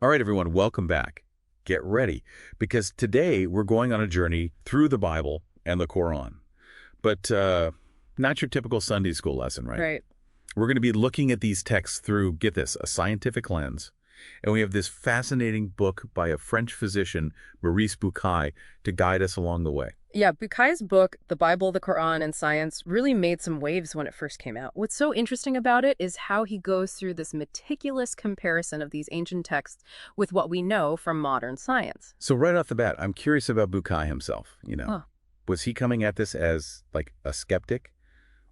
All right, everyone, welcome back. Get ready, because today we're going on a journey through the Bible and the Qur'an. But not your typical Sunday school lesson, right? Right. We're going to be looking at these texts through, get this, a scientific lens. And we have this fascinating book by a French physician, Maurice Bucaille, to guide us along the way. Yeah, Bucaille's book, The Bible, the Quran, and Science, really made some waves when it first came out. What's so interesting about it is how he goes through this meticulous comparison of these ancient texts with what we know from modern science. So right off the bat, I'm curious about Bucaille himself. Huh. Was he coming at this as like a skeptic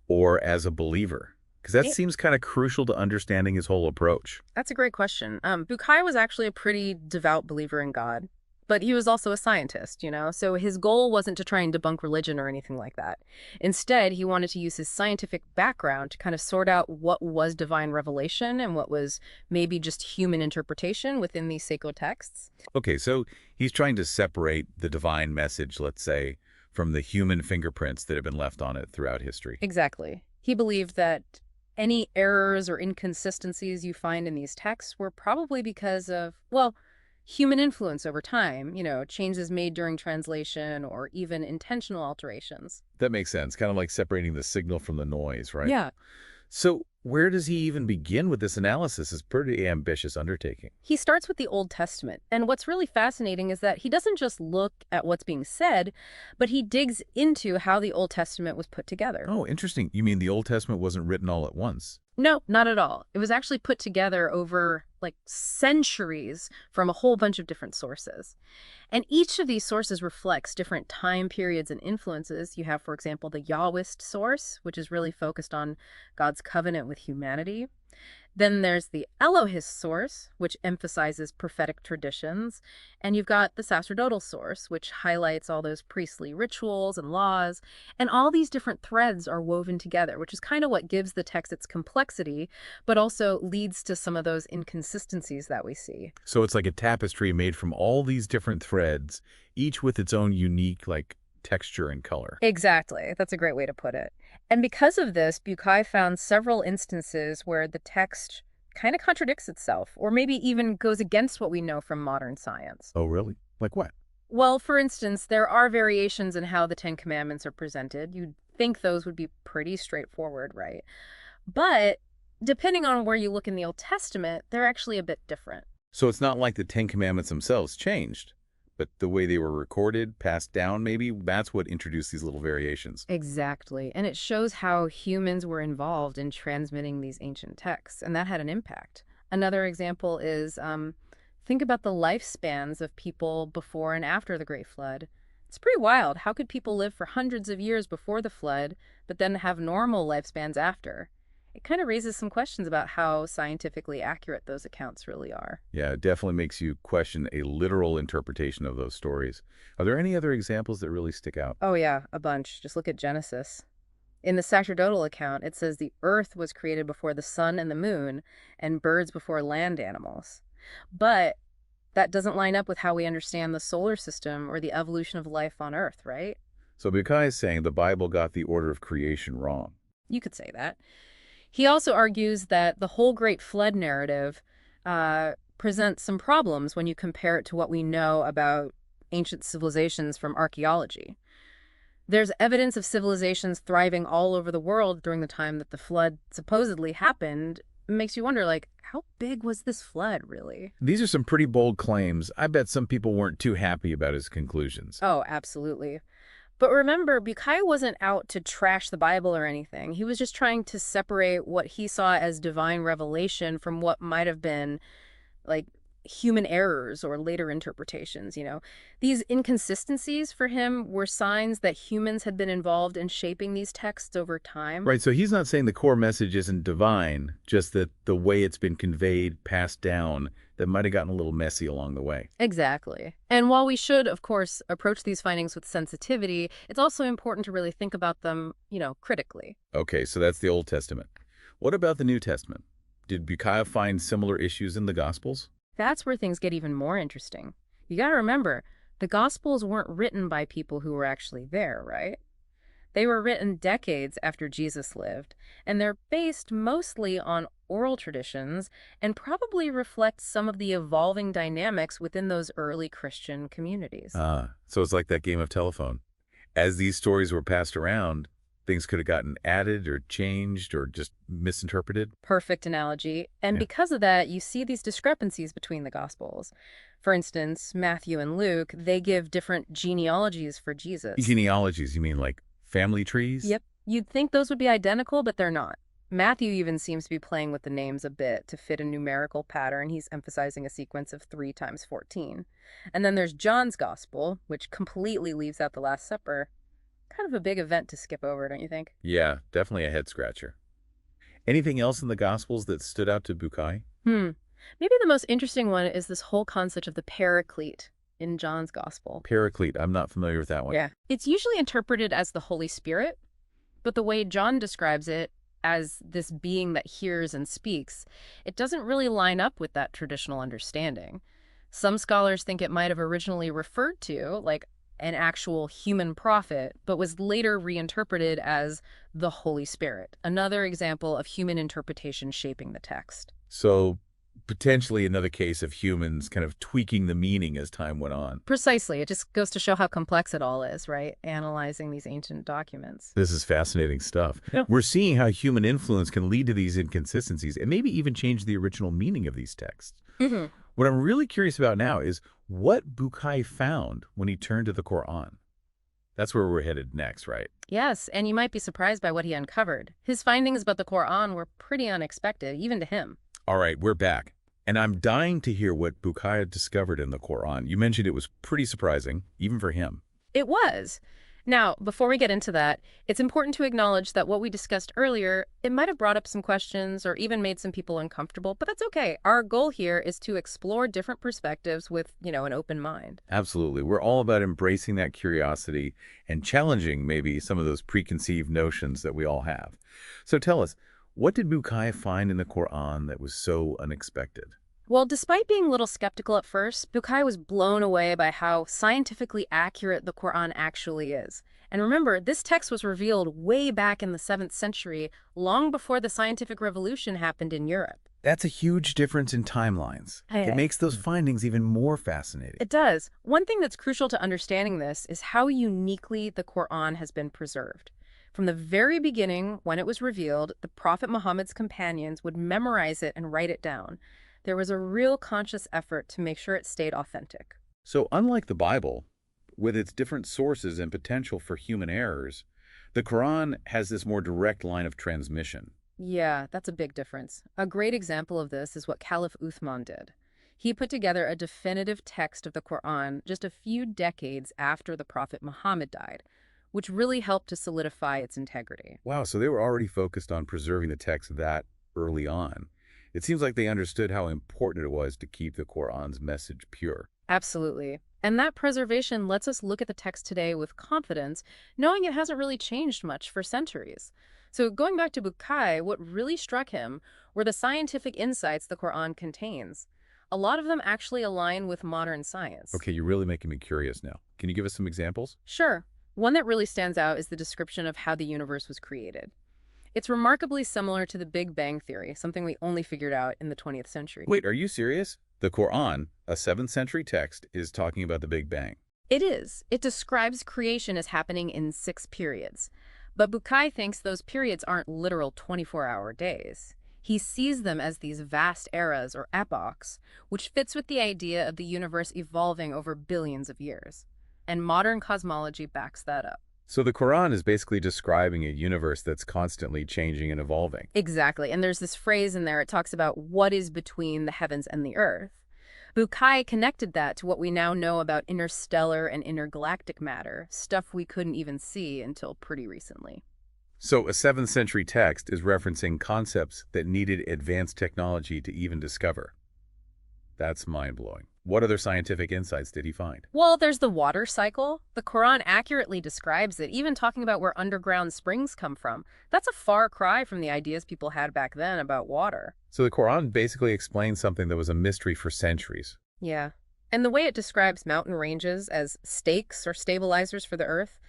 or as a believer? Because that It- seems kind of crucial to understanding his whole approach. That's a great question. Bucaille was actually a pretty devout believer in God, but he was also a scientist, so his goal wasn't to try and debunk religion or anything like that. Instead, he wanted to use his scientific background to kind of sort out what was divine revelation and what was maybe just human interpretation within these sacred texts. Okay, so he's trying to separate the divine message, let's say, from the human fingerprints that have been left on it throughout history. Exactly. He believed that any errors or inconsistencies you find in these texts were probably because of, well, human influence over time, changes made during translation or even intentional alterations. That makes sense, kind of like separating the signal from the noise, right? Yeah. So where does he even begin with this analysis? It's a pretty ambitious undertaking. He starts with the Old Testament. And what's really fascinating is that he doesn't just look at what's being said, but he digs into how the Old Testament was put together. Oh, interesting. You mean the Old Testament wasn't written all at once? No, not at all. It was actually put together over like centuries from a whole bunch of different sources. And each of these sources reflects different time periods and influences. You have, for example, the Yahwist source, which is really focused on God's covenant with humanity. Then there's the Elohist source, which emphasizes prophetic traditions. And you've got the sacerdotal source, which highlights all those priestly rituals and laws. And all these different threads are woven together, which is kind of what gives the text its complexity, but also leads to some of those inconsistencies that we see. So it's like a tapestry made from all these different threads, each with its own unique, texture and color. Exactly. That's a great way to put it. And because of this, Bucaille found several instances where the text kind of contradicts itself, or maybe even goes against what we know from modern science. Oh, really? Like what? Well, for instance, there are variations in how the Ten Commandments are presented. You'd think those would be pretty straightforward, right? But depending on where you look in the Old Testament, they're actually a bit different. So it's not like the Ten Commandments themselves changed, but the way they were recorded, passed down, maybe, that's what introduced these little variations. Exactly. And it shows how humans were involved in transmitting these ancient texts, and that had an impact. Another example is think about the lifespans of people before and after the Great Flood. It's pretty wild. How could people live for hundreds of years before the flood, but then have normal lifespans after? It kind of raises some questions about how scientifically accurate those accounts really are. Yeah, it definitely makes you question a literal interpretation of those stories. Are there any other examples that really stick out? Oh, yeah, a bunch. Just look at Genesis. In the sacerdotal account, it says the earth was created before the sun and the moon, and birds before land animals. But that doesn't line up with how we understand the solar system or the evolution of life on Earth, right? So Bukai is saying the Bible got the order of creation wrong. You could say that. He also argues that the whole Great Flood narrative presents some problems when you compare it to what we know about ancient civilizations from archaeology. There's evidence of civilizations thriving all over the world during the time that the flood supposedly happened. It makes you wonder, how big was this flood, really? These are some pretty bold claims. I bet some people weren't too happy about his conclusions. Oh, absolutely. But remember, Bucaille wasn't out to trash the Bible or anything. He was just trying to separate what he saw as divine revelation from what might have been, human errors or later interpretations. These inconsistencies for him were signs that humans had been involved in shaping these texts over time. Right, so he's not saying the core message isn't divine, just that the way it's been conveyed, passed down, that might have gotten a little messy along the way. Exactly. And while we should, of course, approach these findings with sensitivity, it's also important to really think about them, critically. Okay, so that's the Old Testament. What about the New Testament? Did Bucaille find similar issues in the Gospels? That's where things get even more interesting. You got to remember, the Gospels weren't written by people who were actually there, right? They were written decades after Jesus lived, and they're based mostly on oral traditions and probably reflect some of the evolving dynamics within those early Christian communities. So it's like that game of telephone. As these stories were passed around, things could have gotten added or changed or just misinterpreted. Perfect analogy. And Yeah. because of that, you see these discrepancies between the Gospels. For instance, Matthew and Luke, they give different genealogies for Jesus. Genealogies, you mean like family trees? Yep. You'd think those would be identical, but they're not. Matthew even seems to be playing with the names a bit to fit a numerical pattern. He's emphasizing a sequence of 3 times 14. And then there's John's Gospel, which completely leaves out the Last Supper. Kind of a big event to skip over, don't you think? Yeah, definitely a head scratcher. Anything else in the Gospels that stood out to Bucaille? Maybe the most interesting one is this whole concept of the paraclete in John's Gospel. Paraclete, I'm not familiar with that one. Yeah. It's usually interpreted as the Holy Spirit, but the way John describes it as this being that hears and speaks, it doesn't really line up with that traditional understanding. Some scholars think it might have originally referred to, like, an actual human prophet, but was later reinterpreted as the Holy Spirit, another example of human interpretation shaping the text. So potentially another case of humans kind of tweaking the meaning as time went on. Precisely. It just goes to show how complex it all is, right? Analyzing these ancient documents. This is fascinating stuff. Yeah. We're seeing how human influence can lead to these inconsistencies and maybe even change the original meaning of these texts. What I'm really curious about now is what Bucaille found when he turned to the Qur'an. That's where we're headed next, right? Yes, and you might be surprised by what he uncovered. His findings about the Qur'an were pretty unexpected, even to him. All right, we're back. And I'm dying to hear what Bucaille discovered in the Qur'an. You mentioned it was pretty surprising, even for him. It was. Now, before we get into that, it's important to acknowledge that what we discussed earlier, it might have brought up some questions or even made some people uncomfortable, but that's okay. Our goal here is to explore different perspectives with, an open mind. Absolutely. We're all about embracing that curiosity and challenging maybe some of those preconceived notions that we all have. So tell us, what did Bucaille find in the Qur'an that was so unexpected? Well, despite being a little skeptical at first, Bucaille was blown away by how scientifically accurate the Qur'an actually is. And remember, this text was revealed way back in the 7th century, long before the scientific revolution happened in Europe. That's a huge difference in timelines. It makes those findings even more fascinating. It does. One thing that's crucial to understanding this is how uniquely the Qur'an has been preserved. From the very beginning, when it was revealed, the Prophet Muhammad's companions would memorize it and write it down. There was a real conscious effort to make sure it stayed authentic. So unlike the Bible, with its different sources and potential for human errors, the Quran has this more direct line of transmission. Yeah, that's a big difference. A great example of this is what Caliph Uthman did. He put together a definitive text of the Quran just a few decades after the Prophet Muhammad died, which really helped to solidify its integrity. Wow, so they were already focused on preserving the text that early on. It seems like they understood how important it was to keep the Quran's message pure. Absolutely. And that preservation lets us look at the text today with confidence, knowing it hasn't really changed much for centuries. So going back to Bucaille, what really struck him were the scientific insights the Quran contains. A lot of them actually align with modern science. Okay, you're really making me curious now. Can you give us some examples? Sure. One that really stands out is the description of how the universe was created. It's remarkably similar to the Big Bang Theory, something we only figured out in the 20th century. Wait, are you serious? The Quran, a 7th century text, is talking about the Big Bang. It is. It describes creation as happening in 6 periods. But Bucaille thinks those periods aren't literal 24-hour days. He sees them as these vast eras or epochs, which fits with the idea of the universe evolving over billions of years. And modern cosmology backs that up. So the Quran is basically describing a universe that's constantly changing and evolving. Exactly. And there's this phrase in there, it talks about what is between the heavens and the earth. Bucaille connected that to what we now know about interstellar and intergalactic matter, stuff we couldn't even see until pretty recently. So a 7th century text is referencing concepts that needed advanced technology to even discover. That's mind-blowing. What other scientific insights did he find? Well, there's the water cycle. The Quran accurately describes it, even talking about where underground springs come from. That's a far cry from the ideas people had back then about water. So the Quran basically explains something that was a mystery for centuries. Yeah. And the way it describes mountain ranges as stakes or stabilizers for the Earth,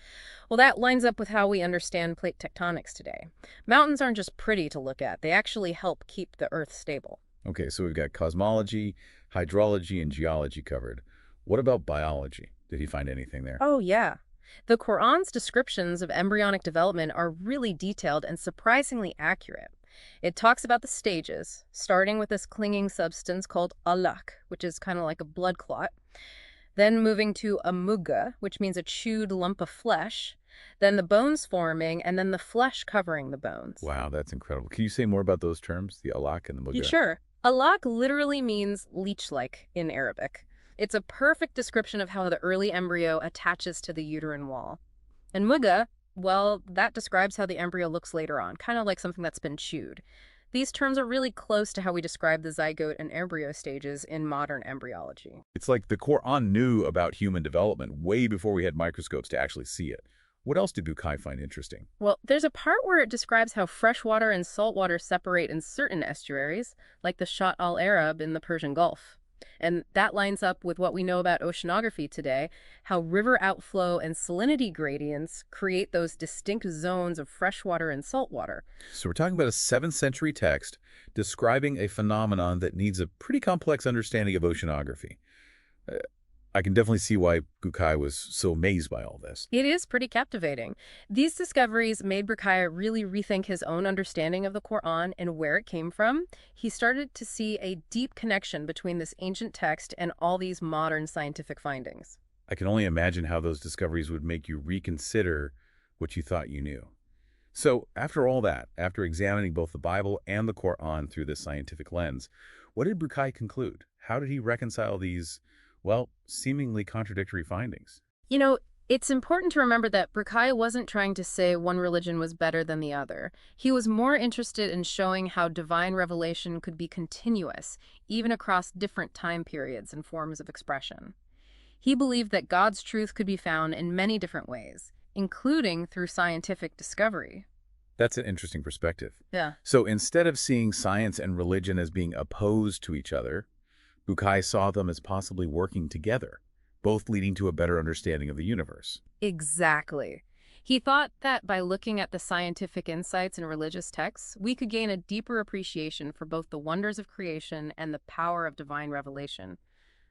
well, that lines up with how we understand plate tectonics today. Mountains aren't just pretty to look at, they actually help keep the Earth stable. Okay, so we've got cosmology, hydrology, and geology covered. What about biology? Did he find anything there? Oh, yeah. The Qur'an's descriptions of embryonic development are really detailed and surprisingly accurate. It talks about the stages, starting with this clinging substance called alaq, which is kind of like a blood clot, then moving to a mugga, which means a chewed lump of flesh, then the bones forming, and then the flesh covering the bones. Wow, that's incredible. Can you say more about those terms, the alak and the Yeah, muga? sure. Alaq literally means leech-like in Arabic. It's a perfect description of how the early embryo attaches to the uterine wall. And mugga, well, that describes how the embryo looks later on, kind of like something that's been chewed. These terms are really close to how we describe the zygote and embryo stages in modern embryology. It's like the Qur'an knew about human development way before we had microscopes to actually see it. What else did Bucaille find interesting? Well, there's a part where it describes how freshwater and saltwater separate in certain estuaries, like the Shatt al-Arab in the Persian Gulf. And that lines up with what we know about oceanography today, how river outflow and salinity gradients create those distinct zones of freshwater and saltwater. So we're talking about a 7th century text describing a phenomenon that needs a pretty complex understanding of oceanography. Uh, I can definitely see why Bucaille was so amazed by all this. It is pretty captivating. These discoveries made Bucaille really rethink his own understanding of the Quran and where it came from. He started to see a deep connection between this ancient text and all these modern scientific findings. I can only imagine how those discoveries would make you reconsider what you thought you knew. So after all that, after examining both the Bible and the Quran through this scientific lens, what did Bucaille conclude? How did he reconcile these, well, seemingly contradictory findings? You know, it's important to remember that Bucaille wasn't trying to say one religion was better than the other. He was more interested in showing how divine revelation could be continuous, even across different time periods and forms of expression. He believed that God's truth could be found in many different ways, including through scientific discovery. That's an interesting perspective. Yeah. So instead of seeing science and religion as being opposed to each other, Bucaille saw them as possibly working together, both leading to a better understanding of the universe. Exactly. He thought that by looking at the scientific insights in religious texts, we could gain a deeper appreciation for both the wonders of creation and the power of divine revelation.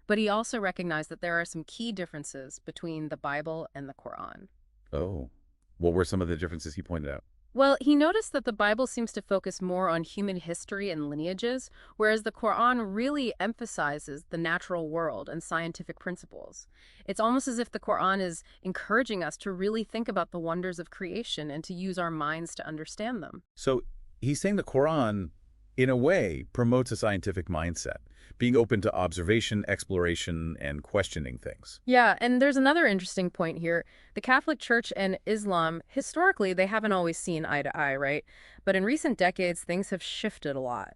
But he also recognized that there are some key differences between the Bible and the Quran. Oh, what were some of the differences he pointed out? Well, he noticed that the Bible seems to focus more on human history and lineages, whereas the Quran really emphasizes the natural world and scientific principles. It's almost as if the Quran is encouraging us to really think about the wonders of creation and to use our minds to understand them. So he's saying the Quran, in a way, promotes a scientific mindset, being open to observation, exploration, and questioning things. Yeah, and there's another interesting point here. The Catholic Church and Islam, historically, they haven't always seen eye to eye, right? But in recent decades, things have shifted a lot.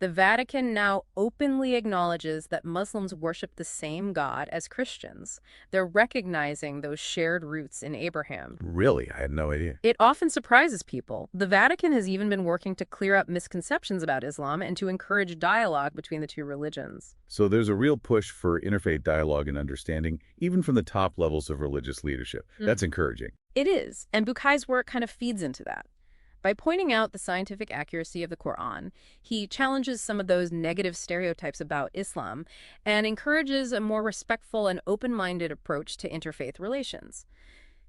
The Vatican now openly acknowledges that Muslims worship the same God as Christians. They're recognizing those shared roots in Abraham. Really? I had no idea. It often surprises people. The Vatican has even been working to clear up misconceptions about Islam and to encourage dialogue between the two religions. So there's a real push for interfaith dialogue and understanding, even from the top levels of religious leadership. That's encouraging. It is, and Bucaille's work kind of feeds into that. By pointing out the scientific accuracy of the Quran, he challenges some of those negative stereotypes about Islam and encourages a more respectful and open-minded approach to interfaith relations.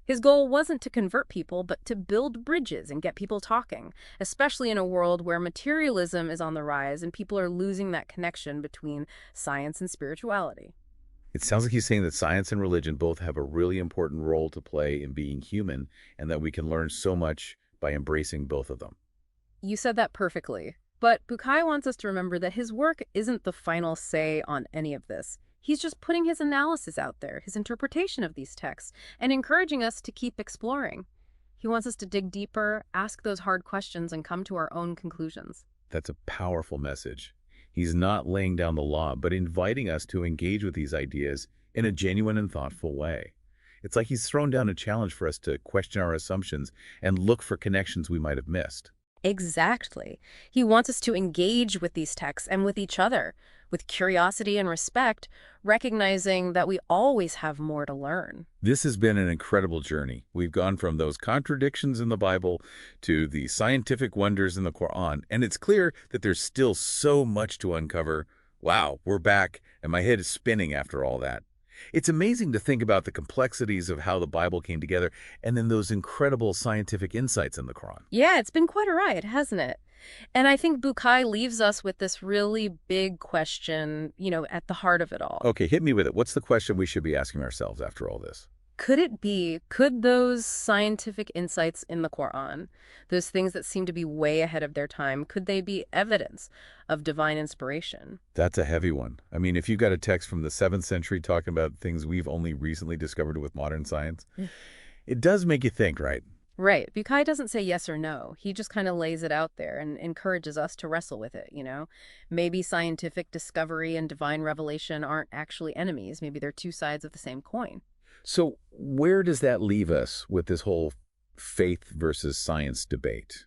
His goal wasn't to convert people, but to build bridges and get people talking, especially in a world where materialism is on the rise and people are losing that connection between science and spirituality. It sounds like he's saying that science and religion both have a really important role to play in being human, and that we can learn so much by embracing both of them. You said that perfectly. But Bucaille wants us to remember that his work isn't the final say on any of this. He's just putting his analysis out there, his interpretation of these texts, and encouraging us to keep exploring. He wants us to dig deeper, ask those hard questions, and come to our own conclusions. That's a powerful message. He's not laying down the law, but inviting us to engage with these ideas in a genuine and thoughtful way. It's like he's thrown down a challenge for us to question our assumptions and look for connections we might have missed. Exactly. He wants us to engage with these texts and with each other, with curiosity and respect, recognizing that we always have more to learn. This has been an incredible journey. We've gone from those contradictions in the Bible to the scientific wonders in the Qur'an, and it's clear that there's still so much to uncover. Wow, we're back, and my head is spinning after all that. It's amazing to think about the complexities of how the Bible came together and then those incredible scientific insights in the Quran. Yeah, it's been quite a ride, hasn't it? And I think Bukai leaves us with this really big question, at the heart of it all. Okay, hit me with it. What's the question we should be asking ourselves after all this? Could those scientific insights in the Quran, those things that seem to be way ahead of their time, could they be evidence of divine inspiration? That's a heavy one. I mean, if you've got a text from the 7th century talking about things we've only recently discovered with modern science, it does make you think, right? Right. Bukai doesn't say yes or no. He just kind of lays it out there and encourages us to wrestle with it, Maybe scientific discovery and divine revelation aren't actually enemies. Maybe they're two sides of the same coin. So where does that leave us with this whole faith versus science debate?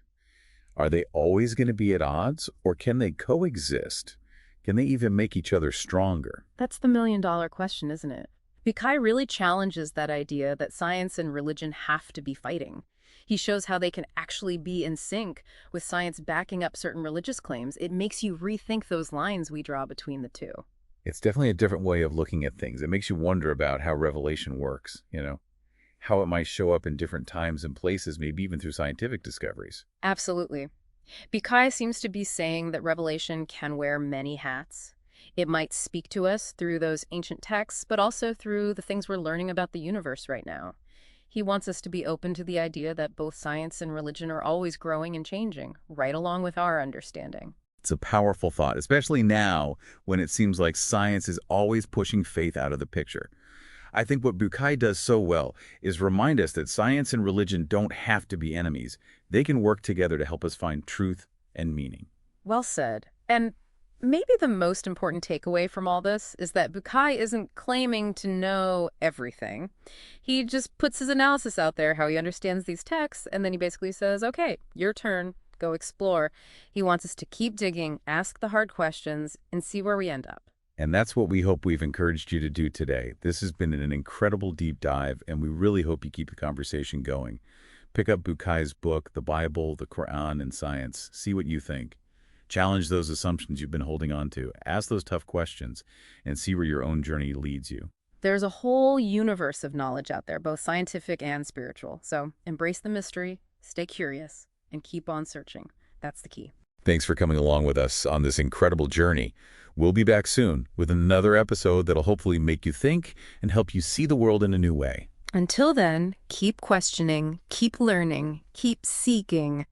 Are they always going to be at odds, or can they coexist? Can they even make each other stronger? That's the million-dollar question, isn't it? Bukai really challenges that idea that science and religion have to be fighting. He shows how they can actually be in sync with science backing up certain religious claims. It makes you rethink those lines we draw between the two. It's definitely a different way of looking at things. It makes you wonder about how revelation works, how it might show up in different times and places, maybe even through scientific discoveries. Absolutely. Bukai seems to be saying that revelation can wear many hats. It might speak to us through those ancient texts, but also through the things we're learning about the universe right now. He wants us to be open to the idea that both science and religion are always growing and changing, right along with our understanding. It's a powerful thought, especially now when it seems like science is always pushing faith out of the picture. I think what Bucaille does so well is remind us that science and religion don't have to be enemies. They can work together to help us find truth and meaning. Well said. And maybe the most important takeaway from all this is that Bucaille isn't claiming to know everything. He just puts his analysis out there, how he understands these texts, and then he basically says, okay, your turn. Go explore. He wants us to keep digging, ask the hard questions, and see where we end up. And that's what we hope we've encouraged you to do today. This has been an incredible deep dive, and we really hope you keep the conversation going. Pick up Bucaille's book, The Bible, the Quran, and Science. See what you think. Challenge those assumptions you've been holding on to. Ask those tough questions, and see where your own journey leads you. There's a whole universe of knowledge out there, both scientific and spiritual. So embrace the mystery, stay curious, and keep on searching. That's the key. Thanks for coming along with us on this incredible journey. We'll be back soon with another episode that'll hopefully make you think and help you see the world in a new way. Until then, keep questioning, keep learning, keep seeking.